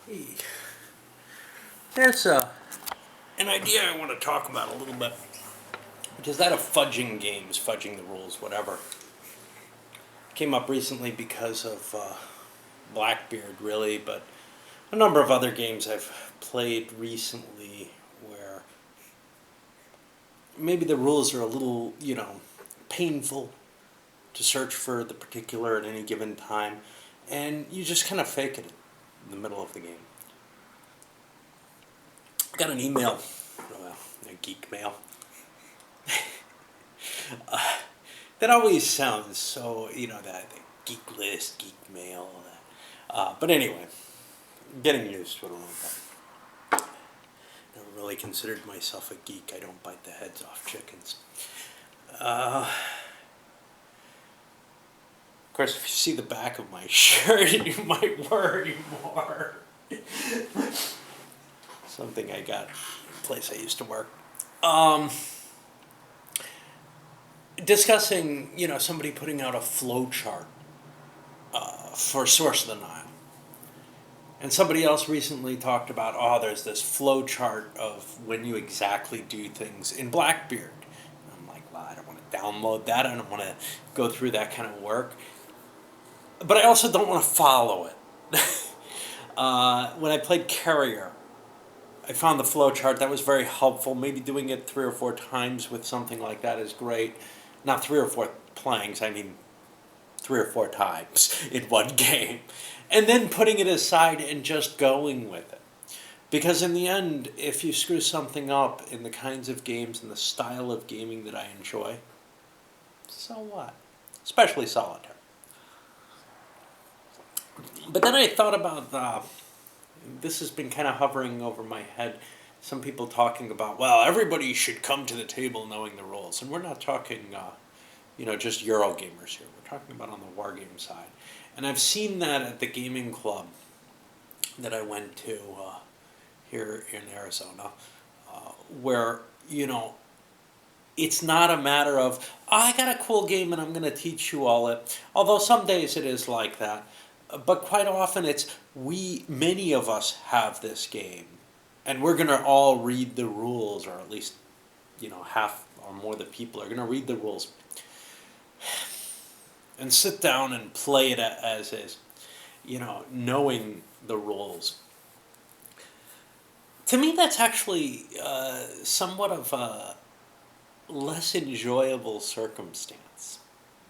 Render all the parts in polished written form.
Hey, there's an idea I want to talk about a little bit, which is that of fudging games, fudging the rules, whatever. Came up recently because of Blackbeard, really, but a number of other games I've played recently where maybe the rules are a little, painful to search for the particular at any given time, and you just kind of fake it in the middle of the game. I got an email, a geek mail, that always sounds so, that the geek list, geek mail. But anyway, getting used to it a little bit. Never really considered myself a geek. I don't bite the heads off chickens. Of course, if you see the back of my shirt, you might worry more. Something I got in a place I used to work. Discussing, somebody putting out a flow chart for source of the Nile. And somebody else recently talked about, there's this flow chart of when you exactly do things in Blackbeard. And I'm like, well, I don't want to download that. I don't want to go through that kind of work. But I also don't want to follow it. When I played Carrier, I found the flow chart. That was very helpful. Maybe doing it 3 or 4 times with something like that is great. Not 3 or 4 playings, I mean 3 or 4 times in one game. And then putting it aside and just going with it. Because in the end, if you screw something up in the kinds of games and the style of gaming that I enjoy, so what? Especially solitaire. But then I thought about, this has been kind of hovering over my head, some people talking about, well, everybody should come to the table knowing the rules. And we're not talking, just Eurogamers here. We're talking about on the wargame side. And I've seen that at the gaming club that I went to here in Arizona, where, it's not a matter of, I got a cool game and I'm going to teach you all it. Although some days it is like that. But quite often it's, many of us have this game. And we're going to all read the rules, or at least, half or more of the people are going to read the rules and sit down and play it as is, knowing the rules. To me, that's actually somewhat of a less enjoyable circumstance.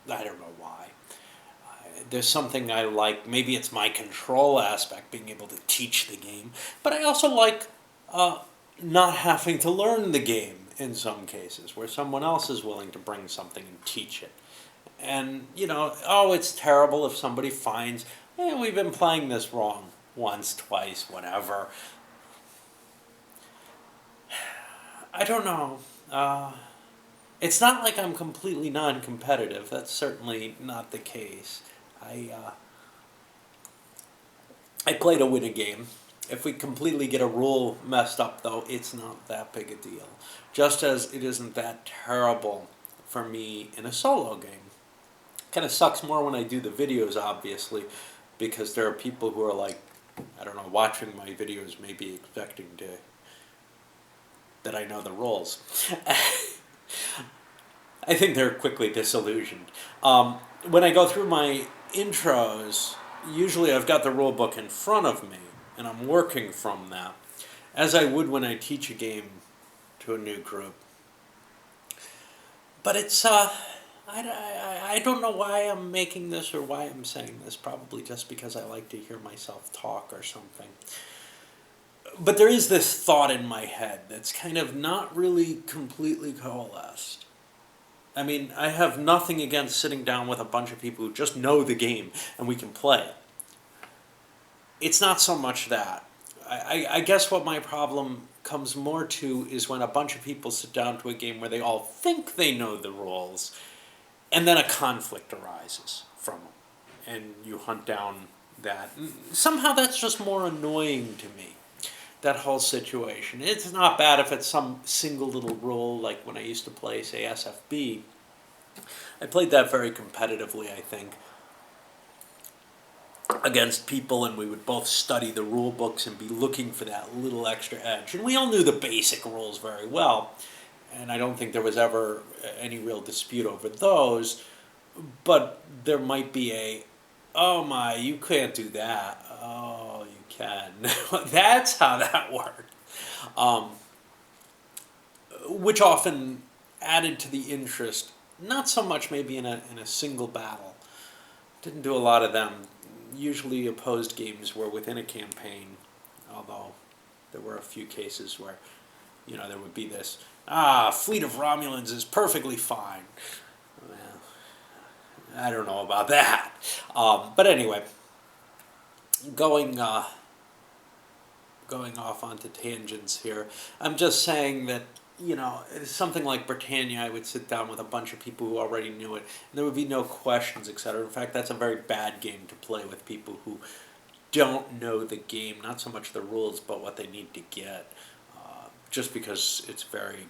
I don't know why. There's something I like. Maybe it's my control aspect, being able to teach the game. But I also like not having to learn the game in some cases, where someone else is willing to bring something and teach it. And, it's terrible if somebody finds, we've been playing this wrong once, twice, whatever. I don't know. It's not like I'm completely non-competitive. That's certainly not the case. I play to win a game. If we completely get a rule messed up, though, it's not that big a deal. Just as it isn't that terrible for me in a solo game. Kind of sucks more when I do the videos, obviously, because there are people who are like, I don't know, watching my videos, maybe expecting that I know the rules. I think they're quickly disillusioned. When I go through my intros, usually I've got the rule book in front of me, and I'm working from that, as I would when I teach a game to a new group. But it's, I don't know why I'm making this or why I'm saying this, probably just because I like to hear myself talk or something. But there is this thought in my head that's kind of not really completely coalesced. I mean, I have nothing against sitting down with a bunch of people who just know the game and we can play it. It's not so much that. I guess what my problem comes more to is when a bunch of people sit down to a game where they all think they know the rules, and then a conflict arises from it, and you hunt down that. Somehow that's just more annoying to me, that whole situation. It's not bad if it's some single little rule, like when I used to play, say, SFB. I played that very competitively, I think. against people, and we would both study the rule books and be looking for that little extra edge. And we all knew the basic rules very well, and I don't think there was ever any real dispute over those. But there might be oh my, you can't do that. Oh, you can. That's how that worked. Um, which often added to the interest, not so much maybe in a single battle. Didn't do a lot of them. Usually opposed games were within a campaign, although there were a few cases where, there would be this, fleet of Romulans is perfectly fine. Well, I don't know about that. But anyway, going going off onto tangents here, I'm just saying that, something like Britannia, I would sit down with a bunch of people who already knew it, and there would be no questions, etc. In fact, that's a very bad game to play with people who don't know the game, not so much the rules, but what they need to get. Just because it's very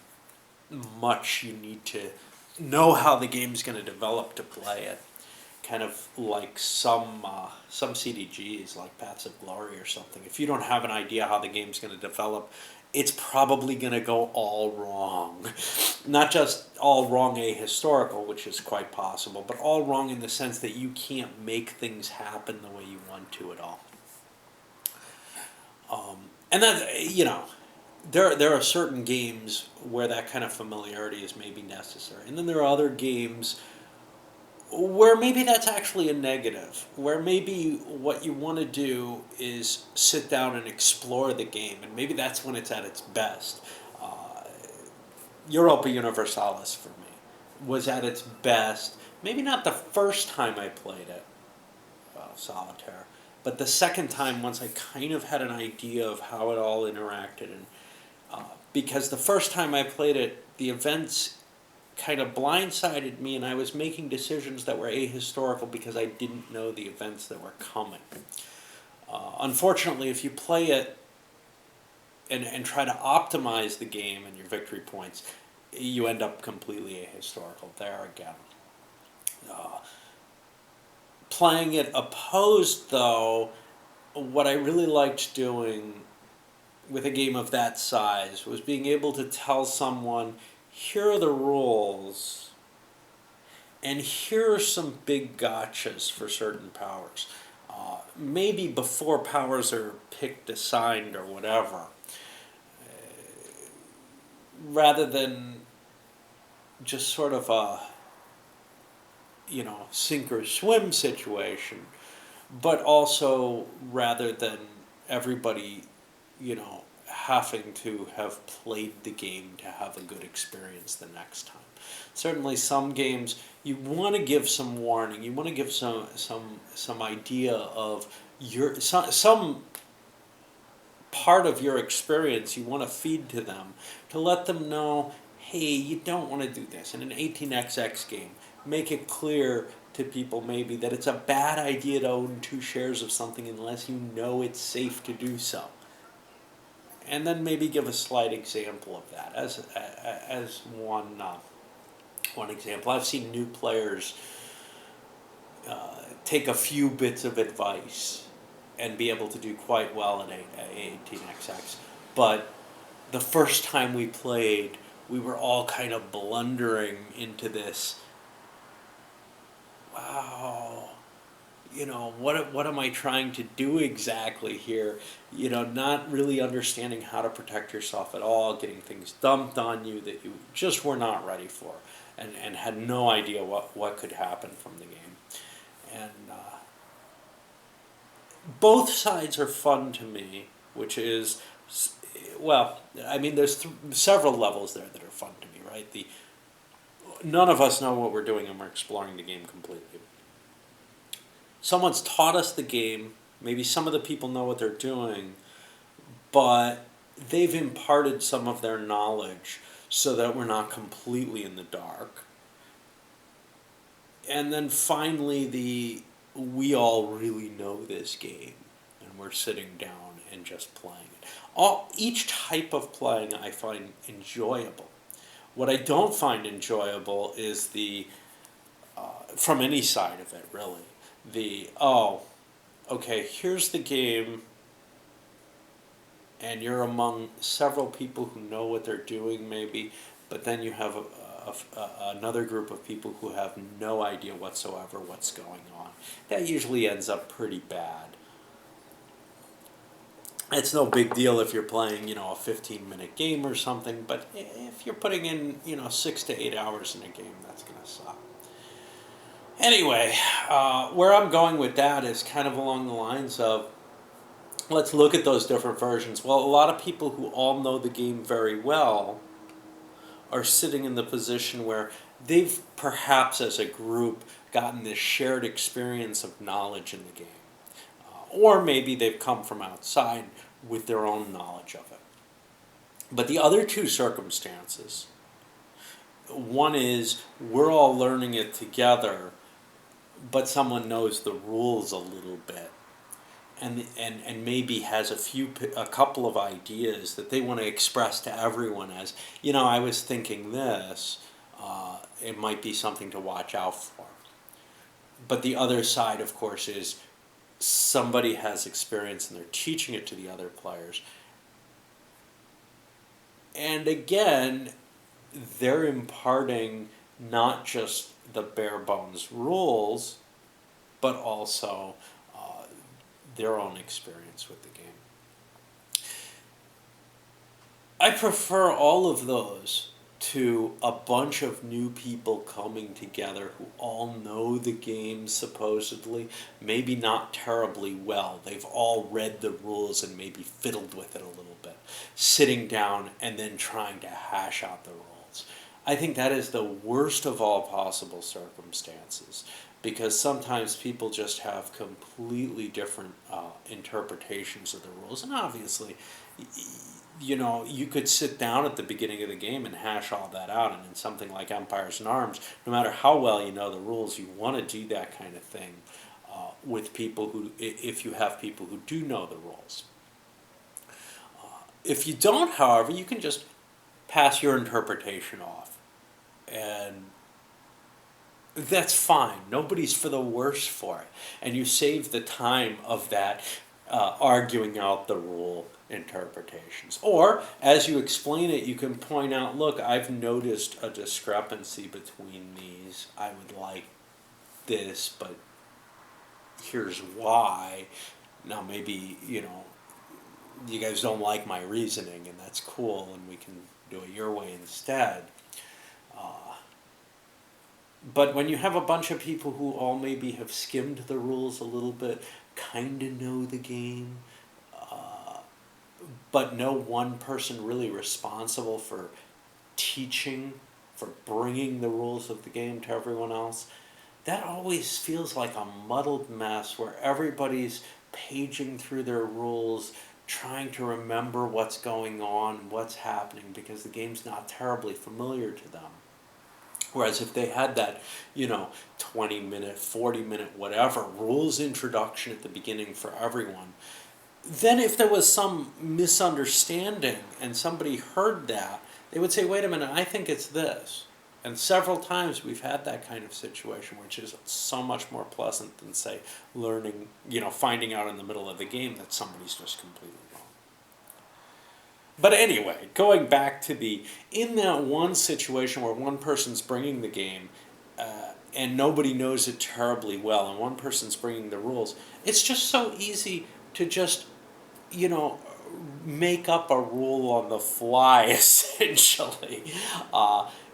much you need to know how the game's going to develop to play it. Kind of like some CDGs, like Paths of Glory or something. If you don't have an idea how the game's going to develop, it's probably going to go all wrong. Not just all wrong ahistorical, which is quite possible, but all wrong in the sense that you can't make things happen the way you want to at all. And that, there are certain games where that kind of familiarity is maybe necessary. And then there are other games where maybe that's actually a negative, where maybe what you want to do is sit down and explore the game, and maybe that's when it's at its best. Europa Universalis for me was at its best, maybe not the first time I played it, Solitaire, but the second time once I kind of had an idea of how it all interacted. And because the first time I played it, the events kind of blindsided me, and I was making decisions that were ahistorical because I didn't know the events that were coming. Unfortunately, if you play it and try to optimize the game and your victory points, you end up completely ahistorical there again. Playing it opposed, though, what I really liked doing with a game of that size was being able to tell someone, here are the rules, and here are some big gotchas for certain powers. Maybe before powers are picked, assigned, or whatever. Rather than just sort of a, sink or swim situation, but also rather than everybody, having to have played the game to have a good experience the next time. Certainly some games you want to give some warning, you want to give some idea of some part of your experience you want to feed to them, to let them know, hey, you don't want to do this. In an 18xx game, make it clear to people maybe that it's a bad idea to own 2 shares of something unless you know it's safe to do so. And then maybe give a slight example of that as one example. I've seen new players take a few bits of advice and be able to do quite well at 18xx. But the first time we played, we were all kind of blundering into this, wow, what am I trying to do exactly here? Not really understanding how to protect yourself at all, getting things dumped on you that you just were not ready for, and had no idea what could happen from the game. And both sides are fun to me, which is, well, I mean, there's several levels there that are fun to me, right? None of us know what we're doing, and we're exploring the game completely. Someone's taught us the game, maybe some of the people know what they're doing, but they've imparted some of their knowledge so that we're not completely in the dark. And then finally, we all really know this game, and we're sitting down and just playing it. Each type of playing I find enjoyable. What I don't find enjoyable is from any side of it, really, okay, here's the game, and you're among several people who know what they're doing, maybe, but then you have another group of people who have no idea whatsoever what's going on. That usually ends up pretty bad. It's no big deal if you're playing, a 15-minute game or something, but if you're putting in, 6 to 8 hours in a game, that's going to suck. Anyway, where I'm going with that is kind of along the lines of, let's look at those different versions. Well, a lot of people who all know the game very well are sitting in the position where they've perhaps as a group gotten this shared experience of knowledge in the game. Or maybe they've come from outside with their own knowledge of it. But the other two circumstances, one is we're all learning it together, but someone knows the rules a little bit. And maybe has a couple of ideas that they want to express to everyone as, I was thinking this, it might be something to watch out for. But the other side, of course, is somebody has experience and they're teaching it to the other players. And again, they're imparting not just the bare bones rules, but also their own experience with the game. I prefer all of those to a bunch of new people coming together who all know the game supposedly, maybe not terribly well. They've all read the rules and maybe fiddled with it a little bit, sitting down and then trying to hash out the rules. I think that is the worst of all possible circumstances, because sometimes people just have completely different interpretations of the rules. And obviously, you could sit down at the beginning of the game and hash all that out. And in something like Empires and Arms, no matter how well you know the rules, you want to do that kind of thing with people who, if you have people who do know the rules. If you don't, however, you can just pass your interpretation off. And that's fine. Nobody's for the worse for it. And you save the time of that arguing out the rule interpretations. Or, as you explain it, you can point out, look, I've noticed a discrepancy between these. I would like this, but here's why. Now, maybe, you guys don't like my reasoning, and that's cool, and we can do it your way instead. But when you have a bunch of people who all maybe have skimmed the rules a little bit, kind of know the game, but no one person really responsible for teaching, for bringing the rules of the game to everyone else, that always feels like a muddled mess where everybody's paging through their rules, trying to remember what's going on, what's happening, because the game's not terribly familiar to them. Whereas if they had that, 20-minute, 40-minute, whatever, rules introduction at the beginning for everyone, then if there was some misunderstanding and somebody heard that, they would say, wait a minute, I think it's this. And several times we've had that kind of situation, which is so much more pleasant than, say, learning, finding out in the middle of the game that somebody's just completely wrong. But anyway, going back to in that one situation where one person's bringing the game and nobody knows it terribly well, and one person's bringing the rules, it's just so easy to just, make up a rule on the fly, essentially.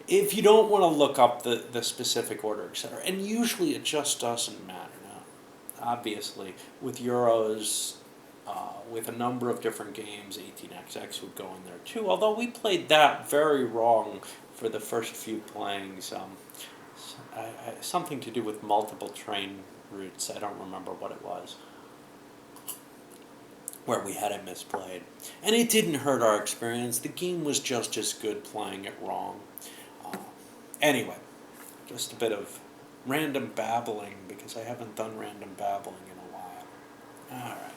If you don't want to look up the specific order, etc. And usually it just doesn't matter now. Obviously, with Euros, with a number of different games, 18xx would go in there too, although we played that very wrong for the first few playings. Something to do with multiple train routes, I don't remember what it was, where we had it misplayed. And it didn't hurt our experience, the game was just as good playing it wrong. Anyway, just a bit of random babbling, because I haven't done random babbling in a while. Alright.